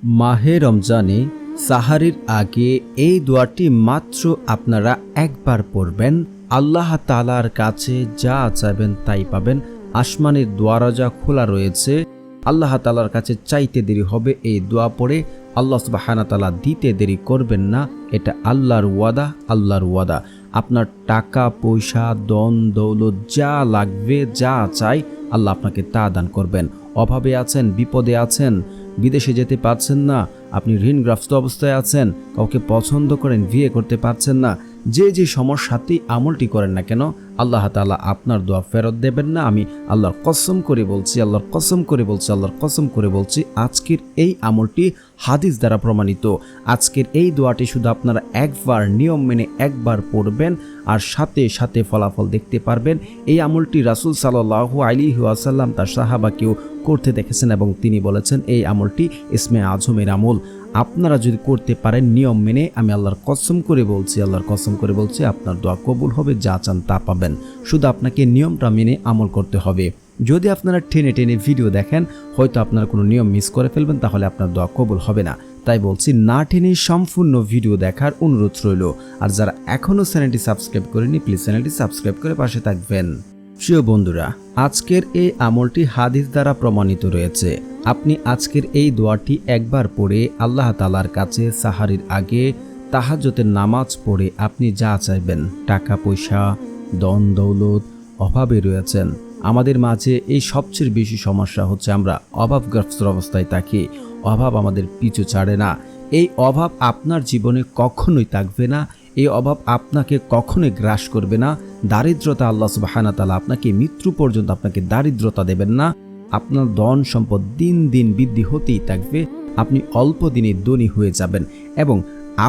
মাহে রমজানে সাহারির আগে এই দোয়াটি মাত্র আপনারা একবার পড়বেন। আল্লাহ তাআলার কাছে যা চাইবেন তাই পাবেন। আসমানের দরজা খোলা রয়েছে, আল্লাহ তাআলার কাছে চাইতে দেরি হবে। এই দোয়া পড়ে আল্লাহ সুবহানাহু ওয়া তাআলা দিতে দেরি করবেন না। এটা আল্লাহর ওয়াদা, আল্লাহর ওয়াদা। আপনার টাকা পয়সা ধন দৌলত যা লাগবে, যা চাই আল্লাহ আপনাকে তা দান করবেন। অভাবে আছেন, বিপদে আছেন, বিদেশে যেতে পারছেন না, আপনি ঋণগ্রস্ত অবস্থায় আছেন, কাউকে পছন্দ করেন, বিয়ে করতে পারছেন না, যে সমস্যাতেই আমলটি করেন না কেন আল্লাহ তাআলা আপনার দোয়া ফেরত দেবেন না। আমি আল্লাহর কসম করে বলছি, আল্লাহর কসম করে বলছি, আল্লাহর কসম করে বলছি, আজকের এই আমলটি হাদিস দ্বারা প্রমাণিত। আজকের এই দোয়াটি শুধু আপনারা একবার নিয়ম মেনে একবার পড়বেন আর সাথে সাথে ফলাফল দেখতে পারবেন। এই আমলটি রাসূল সাল্লাল্লাহু আলাইহি ওয়াসাল্লাম তার সাহাবাকেও করতে দেখেছেন এবং তিনি বলেছেন এই আমলটি ইসমে আজমের আমল। আপনারা যদি করতে পারেন নিয়ম মেনে, আমি আল্লাহর কসম করে বলছি, আল্লাহর কসম করে বলছি, আপনার দোয়া কবুল হবে, যা চান তা পাবেন। শুধু আপনাকে নিয়মটা মেনে আমল করতে হবে। যদি আপনারা টেনে টেনে ভিডিও দেখেন, হয়তো আপনারা কোনো নিয়ম মিস করে ফেলবেন, তাহলে আপনার দোয়া কবুল হবে না। তাই বলছি, না টেনে সম্পূর্ণ ভিডিও দেখার অনুরোধ রইল। আর যারা এখনও চ্যানেলটি সাবস্ক্রাইব করেনি, প্লিজ চ্যানেলটি সাবস্ক্রাইব করে পাশে থাকবেন। প্রিয় বন্ধুরা, আজকের এই আমলটি হাদিস দ্বারা প্রমাণিত রয়েছে। আপনি আজকের এই দোয়াটি একবার পড়ে আল্লাহ তাআলার কাছে সাহারির আগে তাহাজ্জুদের নামাজ পড়ে আপনি যা চাইবেন, টাকা পয়সা ধন দৌলত, অভাবে রয়েছেন। আমাদের মাঝে এই সবচেয়ে বেশি সমস্যা হচ্ছে আমরা অভাবগ্রস্ত অবস্থায় থাকি। অভাব আমাদের পিছু ছাড়ে না। এই অভাব আপনার জীবনে কখনোই থাকবে না। এই অভাব আপনাকে কখনোই গ্রাস করবে না। দারিদ্রতা, আল্লাহ সুবহানাহু ওয়া তাআলা আপনাকে মৃত্যু পর্যন্ত আপনাকে দারিদ্রতা দেবেন না। আপনার ধন সম্পদ দিন দিন বৃদ্ধি হতেই থাকবে। আপনি অল্প দিনে ধনী হয়ে যাবেন এবং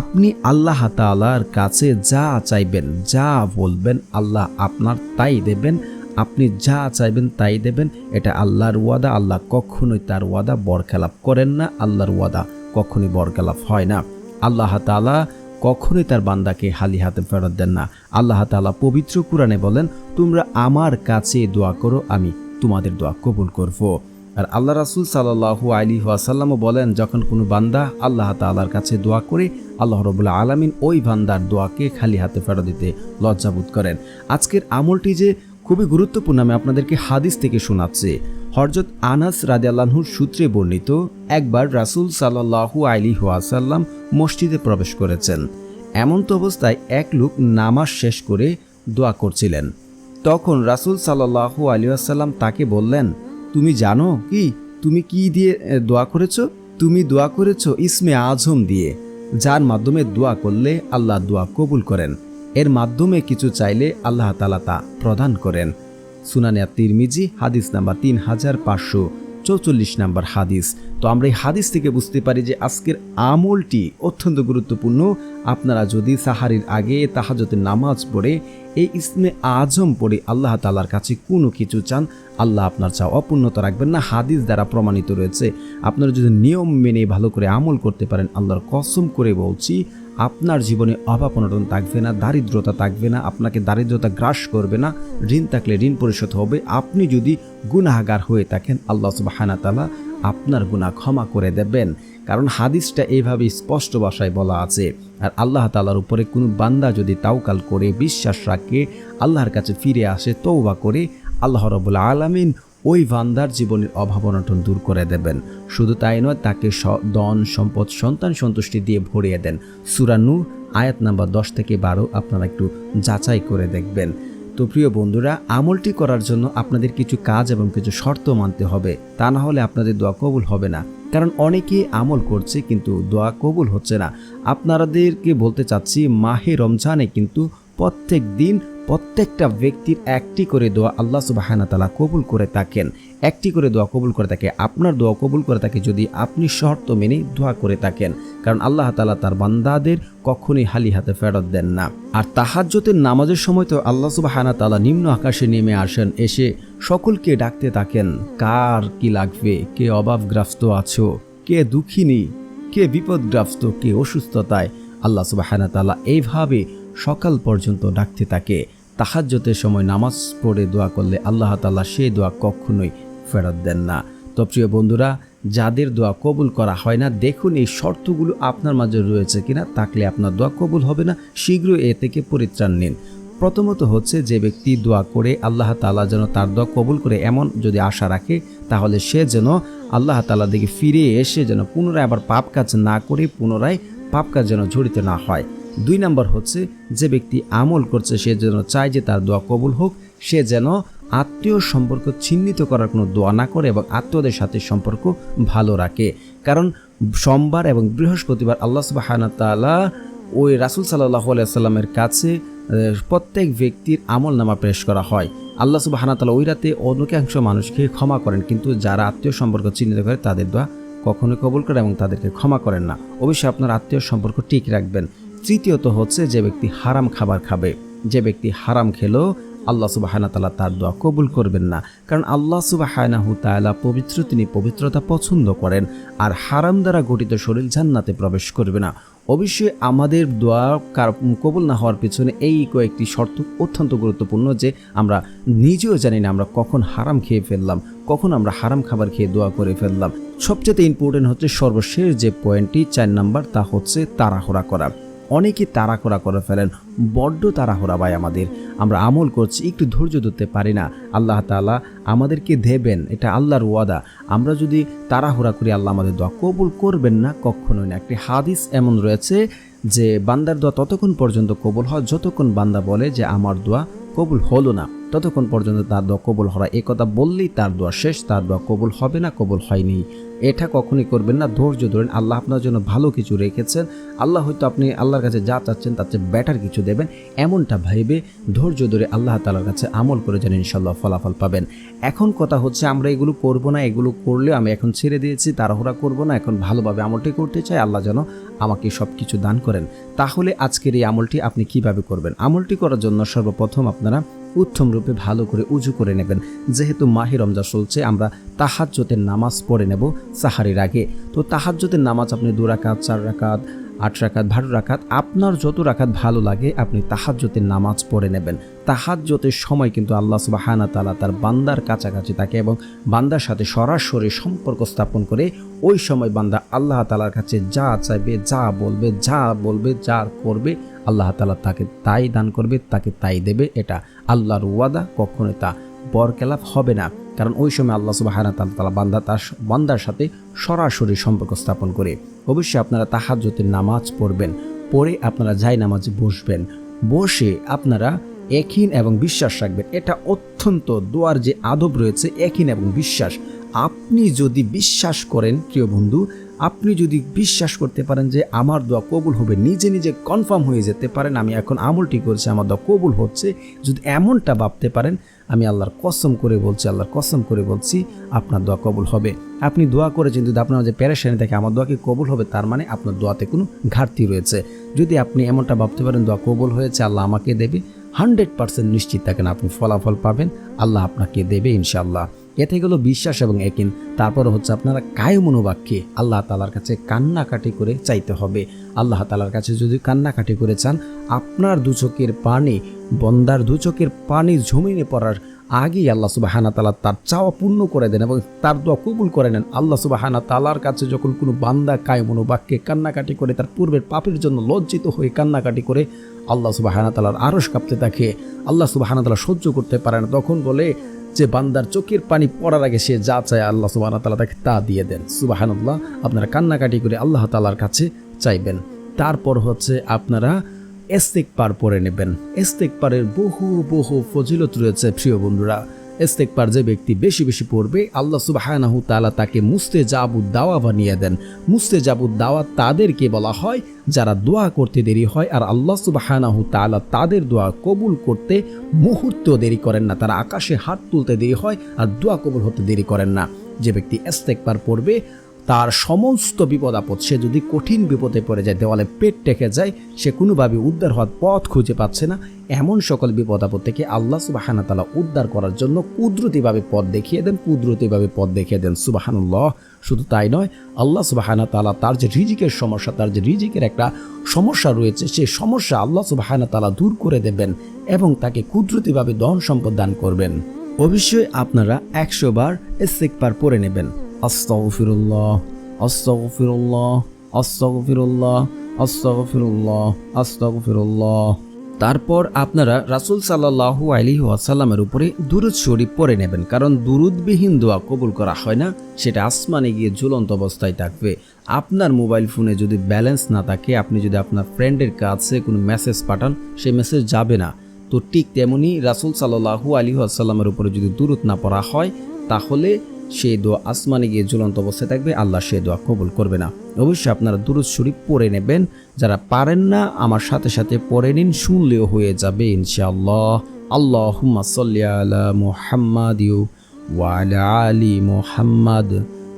আপনি আল্লাহ তাআলার কাছে যা চাইবেন, যা বলবেন, আল্লাহ আপনার তাই দেবেন। আপনি যা চাইবেন তাই দেবেন। এটা আল্লাহর ওয়াদা। আল্লাহ কখনোই তার ওয়াদা বরখেলাপ করেন না। আল্লাহর ওয়াদা কখনোই বরখেলাপ হয় না। আল্লাহ তাআলা কখনোই তার বান্দাকে খালি হাতে ফেরত দেন না। আল্লাহ তাআলা পবিত্র কুরআনে বলেন, তোমরা আমার কাছে দোয়া করো, আমি তোমাদের দোয়া কবুল করব। আর আল্লাহ রাসূল সাল্লাল্লাহু আলাইহি ওয়াসাল্লামও বলেন, যখন কোনো বান্দা আল্লাহ তাআলার কাছে দোয়া করে, আল্লাহ রাব্বুল আলামিন ওই বান্দার দোয়াকে খালি হাতে ফেরত দিতে লজ্জাবোধ করেন। আজকের আমলটি যে খুবই গুরুত্বপূর্ণ, আমি আপনাদেরকে হাদিস থেকে শোনাচ্ছি। হযরত আনাস রাদিয়াল্লাহু আনহুর সূত্রে বর্ণিত, একবার রাসূল সাল্লাল্লাহু আলাইহি ওয়াসাল্লাম মসজিদে প্রবেশ করেছেন। এমন্ত অবস্থায় এক লোক নামাজ শেষ করে দোয়া করছিলেন। তখন রাসূল সাল্লাল্লাহু আলাইহি ওয়াসাল্লাম তাকে বললেন, তুমি জানো কি তুমি কি দিয়ে দোয়া করেছো? তুমি দোয়া করেছো ইসমে আজম দিয়ে, যার মাধ্যমে দোয়া করলে আল্লাহ দোয়া কবুল করেন। এর মাধ্যমে কিছু চাইলে আল্লাহ তাআলা তা প্রদান করেন। সুনানে তিরমিজি হাদিস নাম্বার 3544 নাম্বার হাদিস। তো আমরা এই হাদিস থেকে বুঝতে পারি যে আজকের আমলটি অত্যন্ত গুরুত্বপূর্ণ। আপনারা যদি সাহারির আগে তাহাজ্জুদের নামাজ পড়ে এই ইসমে আজম পড়ে আল্লাহ তাআলার কাছে কোনো কিছু চান, আল্লাহ আপনার চাওয়া অপূর্ণতা রাখবেন না। হাদিস দ্বারা প্রমাণিত রয়েছে। আপনারা যদি নিয়ম মেনে ভালো করে আমল করতে পারেন, আল্লাহর কসম করে বলছি, আপনার জীবনে অভাব অনটন থাকবে না, দারিদ্রতা থাকবে না, আপনাকে দারিদ্রতা গ্রাস করবে না। ঋণ থাকলে ঋণ পরিশোধ হবে। আপনি যদি গুনাহগার হয়ে থাকেন, আল্লাহ সুবহানাহু ওয়া তাআলা আপনার গুনাহ ক্ষমা করে দেবেন। কারণ হাদিসটা এইভাবে স্পষ্ট ভাষায় বলা আছে। আর আল্লাহ তাআলার উপরে কোনো বান্দা যদি তাওয়াক্কুল করে, বিশ্বাস রাখে, আল্লাহর কাছে ফিরে আসে, তওবা করে, আল্লাহ রাব্বুল আলামিন ওই বান্দার জীবনের অভাব অনটন দূর করে দেবেন। শুধু তাই নয়, তাকে ধন সম্পদ সন্তান সন্তুষ্টি দিয়ে ভরিয়ে দেন। সূরা নূর আয়াত নাম্বার 10 থেকে 12 আপনারা একটু যাচাই করে দেখবেন। তো প্রিয় বন্ধুরা, আমলটি করার জন্য আপনাদের কিছু কাজ এবং কিছু শর্ত মানতে হবে, তা না হলে আপনাদের দোয়া কবুল হবে না। কারণ অনেকে আমল করছে কিন্তু দোয়া কবুল হচ্ছে না। আপনাদেরকে বলতে চাচ্ছি, মাহে রমজানে কিন্তু প্রত্যেক দিন প্রত্যেকটা ব্যক্তির একটি করে দোয়া আল্লাহ সুবহানাহু ওয়া তাআলা কবুল করে থাকেন। একটি করে দোয়া কবুল করে থাকে। আপনার দোয়া কবুল করে থাকে যদি আপনি শর্ত মেনে দোয়া করে থাকেন। কারণ আল্লাহ তাআলা তার বান্দাদের কখনোই খালি হাতে ফেরত দেন না। আর তাহাজ্জুদের নামাজের সময় তো আল্লাহ সুবহানাহু ওয়া তাআলা নিম্ন আকাশে নেমে আসেন, এসে সকলকে ডাকতে থাকেন, কার কি লাগবে, কে অভাবগ্রস্ত আছো, কে দুঃখিনী, কে বিপদগ্রস্ত, কে অসুস্থতায়। আল্লাহ সুবহানাহু ওয়া তাআলা এইভাবে সকাল পর্যন্ত ডাকতে থাকে। তাহাজ্জুদের সময় নামাজ পড়ে দোয়া করলে আল্লাহ তাআলা সেই দোয়া কখনোই ফেরত দেন না। তো প্রিয় বন্ধুরা, যাদের দোয়া কবুল করা হয় না, দেখুন এই শর্তগুলো আপনার মাঝে রয়েছে কিনা, থাকলে আপনার দোয়া কবুল হবে না, শীঘ্রই এ থেকে পরিত্রাণ নিন। প্রথমত হচ্ছে, যে ব্যক্তি দোয়া করে আল্লাহ তাআলা যেন তার দোয়া কবুল করে এমন যদি আশা রাখে, তাহলে সে যেন আল্লাহ তাআলার দিকে ফিরে এসে যেন পুনরায় আবার পাপ কাজ না করে পুনরায় পাপ কাজ যেন জড়িত না হয়। 2 নম্বর হচ্ছে, যে ব্যক্তি আমল করছে সে যেন চায় যে তার দোয়া কবুল হোক, সে যেন আত্মীয় সম্পর্ক ছিন্নিত করার কোনো দোয়া না করে এবং আত্মীয়দের সাথে সম্পর্ক ভালো রাখে। কারণ সোমবার এবং বৃহস্পতিবার আল্লাহ সুবহানাহু ওয়া তাআলা ওই রাসূল সাল্লাল্লাহু আলাইহি ওয়াসাল্লামের কাছে প্রত্যেক ব্যক্তির আমলনামা পেশ করা হয়। আল্লাহ সুবহানাহু ওয়া তাআলা ওই রাতে অনেকাংশ মানুষকে ক্ষমা করেন, কিন্তু যারা আত্মীয় সম্পর্ক চিহ্নিত করে তাদের দোয়া কখনোই কবুল করে এবং তাদেরকে ক্ষমা করেন না। অবশ্যই আপনার আত্মীয় সম্পর্ক ঠিক রাখবেন। তৃতীয়ত হচ্ছে, যে ব্যক্তি হারাম খাবার খাবে, যে ব্যক্তি হারাম খেলেও আল্লাহ সুবহানাহু ওয়া তাআলা তার দোয়া কবুল করবেন না। কারণ আল্লাহ সুবহানাহু ওয়া তাআলা পবিত্র, তিনি পবিত্রতা পছন্দ করেন, আর হারাম দ্বারা গঠিত শরীর জান্নাতে প্রবেশ করবে না। অবশ্যই আমাদের দোয়া কবুল না হওয়ার পিছনে এই কয়েকটি শর্ত অত্যন্ত গুরুত্বপূর্ণ, যে আমরা নিজেও জানি না আমরা কখন হারাম খেয়ে ফেললাম, কখন আমরা হারাম খাবার খেয়ে দোয়া করে ফেললাম। সবচেয়ে ইম্পর্টেন্ট হচ্ছে সর্বশেষ যে পয়েন্টটি 4 নাম্বার, তা হচ্ছে তাড়াহুড়া করা। অনেকে তাড়াহুড়া করে ফেলেন, বড্ড তাড়াহুড়া ভাই আমাদের, আমরা আমল করছি একটু ধৈর্য ধরতে পারি না। আল্লাহ তাআলা আমাদেরকে দেবেন, এটা আল্লাহর ওয়াদা। আমরা যদি তাড়াহুড়া করি আল্লাহ আমাদের দোয়া কবুল করবেন না, কখনোই না। একটি হাদিস এমন রয়েছে যে বান্দার দোয়া ততক্ষণ পর্যন্ত কবুল হয় যতক্ষণ বান্দা বলে যে আমার দোয়া কবুল হলো না, ততক্ষণ পর্যন্ত তার দোয়া কবুল হয়। এই কথা বললেই তার দোয়া শেষ, তার দোয়া কবুল হবে না, কবুল হয়নি। এটা কখনই করবেন না। ধৈর্য ধরেন, আল্লাহ আপনার জন্য ভালো কিছু রেখেছেন। আল্লাহ হয়তো আপনি আল্লাহর কাছে যা চাচ্ছেন তার চেয়ে বেটার কিছু দেবেন, এমনটা ভাইবে ধৈর্য ধরে আল্লাহ তাআলার কাছে আমল করে যান, ইনশাআল্লাহ ফলাফল পাবেন। এখন কথা হচ্ছে, আমরা এগুলো করব না, এগুলো করলে আমি এখন ছেড়ে দিয়েছি, তাড়াহুড়া করব না, এখন ভালোভাবে আমলটি করতে চাই, আল্লাহ যেন আমাকে সব কিছু দান করেন। তাহলে আজকের এই আমলটি আপনি কিভাবে করবেন? আমলটি করার জন্য সর্বপ্রথম আপনারা উত্তম রূপে ভালো করে উজু করে নেবেন। যেহেতু মাহে রমজান চলছে, আমরা তাহাজ্জুদের নামাজ পড়ে নেব সাহারির আগে। তো তাহাজ্জুদের নামাজ আপনি 2 রাকাত, 4 রাকাত, 8 রাকাত, 12 রাকাত, আপনার যত রাকাত ভালো লাগে আপনি তাহাজ্জুদের নামাজ পড়ে নেবেন। তাহাজ্জুদের সময় কিন্তু আল্লাহ সুবহানাহু ওয়া তাআলা তার বান্দার কাছাকাছি থাকে এবং বান্দার সাথে সরাসরি সম্পর্ক স্থাপন করে। ওই সময় বান্দা আল্লাহ তাআলার কাছে যা চাইবে, যা বলবে, যা করবে, আল্লাহ তাআলা তাকে তাই দান করবে, তাকে তাই দেবে। এটা আল্লাহর ওয়াদা, কখনোই তা বরখেলাপ হবে না। কারণ ওই সময় আল্লাহ সুবহানাহু ওয়া তাআলা বান্দার সাথে সরাসরি সম্পর্ক স্থাপন করে। অবশ্যই আপনারা তাহাজ্জুদের নামাজ পড়বেন, পড়ে আপনারা জায়নামাজে বসবেন। বসে আপনারা ইয়াকিন এবং বিশ্বাস রাখবেন। এটা অত্যন্ত দোয়ার যে আদব রয়েছে, ইয়াকিন এবং বিশ্বাস। আপনি যদি বিশ্বাস করেন প্রিয় বন্ধু, আপনি যদি বিশ্বাস করতে পারেন যে আমার দোয়া কবুল হবে, নিজে নিজে কনফার্ম হয়ে যেতে পারেন আমি এখন আমলটি করছি, আমার দোয়া কবুল হচ্ছে, যদি এমনটা ভাবতে পারেন, আমি আল্লাহর কসম করে বলছি আপনার দোয়া কবুল হবে। আপনি দোয়া করেছেন, যদি আপনার যে পেরেশানি থাকে আমার দোয়া কি কবুল হবে, তার মানে আপনার দোয়াতে কোনো ঘাটতি রয়েছে। যদি আপনি এমনটা ভাবতে পারেন দোয়া কবুল হয়েছে, আল্লাহ আমাকে দেবে, 100% নিশ্চিত থাকেন আপনি ফলাফল পাবেন, আল্লাহ আপনাকে দেবে ইনশাআল্লাহ। এতে গেল বিশ্বাস এবং ইয়াকিন। তারপর হচ্ছে আপনারা কায়মনোবাক্যে আল্লাহ তাআলার কাছে কান্নাকাটি করে চাইতে হবে। আল্লাহ তাআলার কাছে যদি কান্নাকাটি করে চান, আপনার 2 চোখের পানি, বন্দার 2 চোখের পানি জমিনে পড়ার আগেই আল্লাহ সুবহানাহু ওয়া তাআলা তার চাওয়া পূর্ণ করে দেন এবং তার দোয়া কবুল করে নেন। আল্লাহ সুবহানাহু ওয়া তাআলার কাছে যখন কোনো বান্দা কায়মনোবাক্যে কান্নাকাটি করে, তার পূর্বের পাপের জন্য লজ্জিত হয়ে কান্নাকাটি করে, আল্লাহ সুবহানাহু ওয়া তাআলার আরশ কাঁপতে থাকে, আল্লাহ সুবহানাহু ওয়া তাআলা সহ্য করতে পারে না, তখন বলে যে বান্দার চোখের পানি পড়ার আগে সে যা চায় আল্লাহ সুবহানাহু ওয়া তাআলা তাকে তা দিয়ে দেন। সুবহানাল্লাহ। আপনারা কান্নাকাটি করে আল্লাহ তাআলার কাছে চাইবেন। তারপর হচ্ছে আপনারা ইস্তিগফার পড়ে নেবেন। ইস্তিগফারের বহু ফজিলত রয়েছে প্রিয় বন্ধুরা। ইস্তিগফার যে ব্যক্তি বেশি বেশি পড়বে, আল্লাহ সুবহানাহু ওয়া তাআলা তাকে মুস্তাজাবুদ দাওয়া বানিয়ে দেন। মুস্তাজাবুদ দাওয়া তাদেরকে বলা হয় যারা দোয়া করতে দেরি হয়, আর আল্লাহ সুবহানাহু ওয়া তাআলা তাদের দোয়া কবুল করতে মুহূর্ত দেরি করেন না। তারা আকাশে হাত তুলতে দেরি হয় আর দোয়া কবুল হতে দেরি করেন না। যে ব্যক্তি ইস্তিগফার পড়বে, তার সমস্ত বিপদ আপদ, সে যদি কঠিন বিপদে পড়ে যায়, দেওয়ালে পেট টেকে যায়, সে কোনোভাবে উদ্ধার হওয়ার পথ খুঁজে পাচ্ছে না, এমন সকল বিপদ আপদ থেকে আল্লাহ সুবহানাহু ওয়া তাআলা উদ্ধার করার জন্য কুদরতিভাবে পথ দেখিয়ে দেন। সুবহানাল্লাহ। শুধু তাই নয়, আল্লাহ সুবহানাহু ওয়া তাআলা তার যে রিজিকের সমস্যা, তার যে রিজিকের একটা সমস্যা রয়েছে, সেই সমস্যা আল্লাহ সুবহানাহু ওয়া তাআলা দূর করে দেবেন এবং তাকে কুদরতিভাবে ধন সম্পদ দান করবেন। অবশ্যই আপনারা 100 বার ইস্তিগফার পড়ে নেবেন। আস্তাগফিরুল্লাহ, আস্তাগফিরুল্লাহ, আস্তাগফিরুল্লাহ, আস্তাগফিরুল্লাহ, আস্তাগফিরুল্লাহ। তারপর আপনারা রাসূল সাল্লাল্লাহু আলাইহি ওয়াসাল্লামের উপরে দুরূদ শরীফ পড়ে নেবেন, কারণ দুরূদবিহীন দোয়া কবুল করা হয় না, সেটা আসমানে গিয়ে ঝুলন্ত অবস্থায় থাকবে। আপনার মোবাইল ফোনে যদি ব্যালেন্স না থাকে, আপনি যদি আপনার ফ্রেন্ডের কাছে কোনো মেসেজ পাঠান, সেই মেসেজ যাবে না। তো ঠিক তেমনি রাসূল সাল্লাল্লাহু আলাইহি ওয়াসাল্লামের উপরে যদি দুরূদ না পড়া হয়, তাহলে সেই দোয়া আসমানে গিয়ে ঝুলন্ত অবস্থায় থাকবে, আল্লাহ সেই দোয়া কবুল করবে না। অবশ্যই আপনারা দুরূদ শরীফ পড়ে নেবেন। যারা পারেন না আমার সাথে সাথে পড়ে নিন, শুনলেও হয়ে যাবে ইনশাআল্লাহ। আল্লাহুম্মা সাল্লি আলা মুহাম্মাদ ওয়া আলা আলি মুহাম্মাদ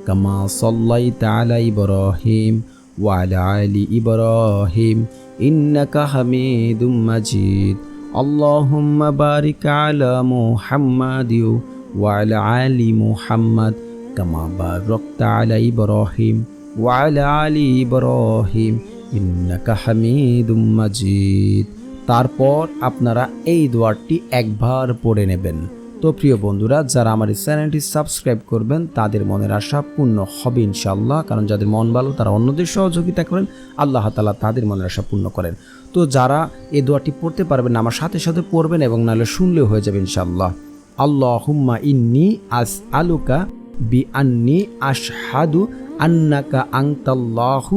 কামা সাল্লাইতা আলা ইব্রাহিম ওয়া আলা আলি ইব্রাহিম ইন্নাকা হামিদুম মাজিদ। আল্লাহুম্মা বারিক আলা মুহাম্মাদ ওয়া আলা আলি মুহাম্মাদ কামা বারাকতা আলা ইব্রাহিম ওয়া আলা আলি ইব্রাহিম ইন্নাকা হামিদুম মাজিদ। তারপর আপনারা এই দোয়াটি একবার পড়ে নেবেন। তো প্রিয় বন্ধুরা, যারা আমার এই চ্যানেলটি সাবস্ক্রাইব করবেন তাদের মনের আশা পূর্ণ হবে ইনশাআল্লাহ, কারণ যাদের মন ভালো তারা অন্যদের সহযোগিতা করেন, আল্লাহ তাআলা তাদের মনের আশা পূর্ণ করেন। তো যারা এই দোয়াটি পড়তে পারবেন না, আমার সাথে সাথে পড়বেন এবং নাহলে শুনলেও হয়ে যাবে ইনশাআল্লাহ। আল্লাহুম্মা ইন্নী আসআলুকা বিআন্নী আশহাদু আন্নাকা আনতাল্লাহু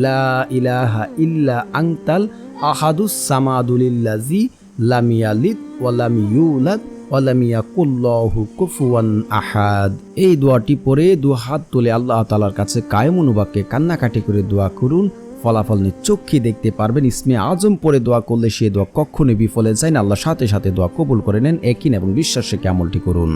লা ইলাহা ইল্লা আনতাল আহাদুস সামাদুলিল্লাযী লাম ইয়ালিদ ওয়া লাম ইউলাদ ওয়া লাম ইয়াকুল্লাহু কুফুয়ান আহাদ। এই দোয়াটি পড়ে দুই হাত তুলে আল্লাহ তাআলার কাছে কায়েম অনুবাক্যে কান্নাকাটি করে দোয়া করুন, ফলাফল নিশ্চক্ষে দেখতে পারবেন। ইসমে আজম পড়ে দোয়া করলে সে দোয়া কখনোই বিফলে যায় না, আল্লাহ সাথে সাথে দোয়া কবুল করে নেন। একই এবং বিশ্বাস রেখে আমলটি করুন।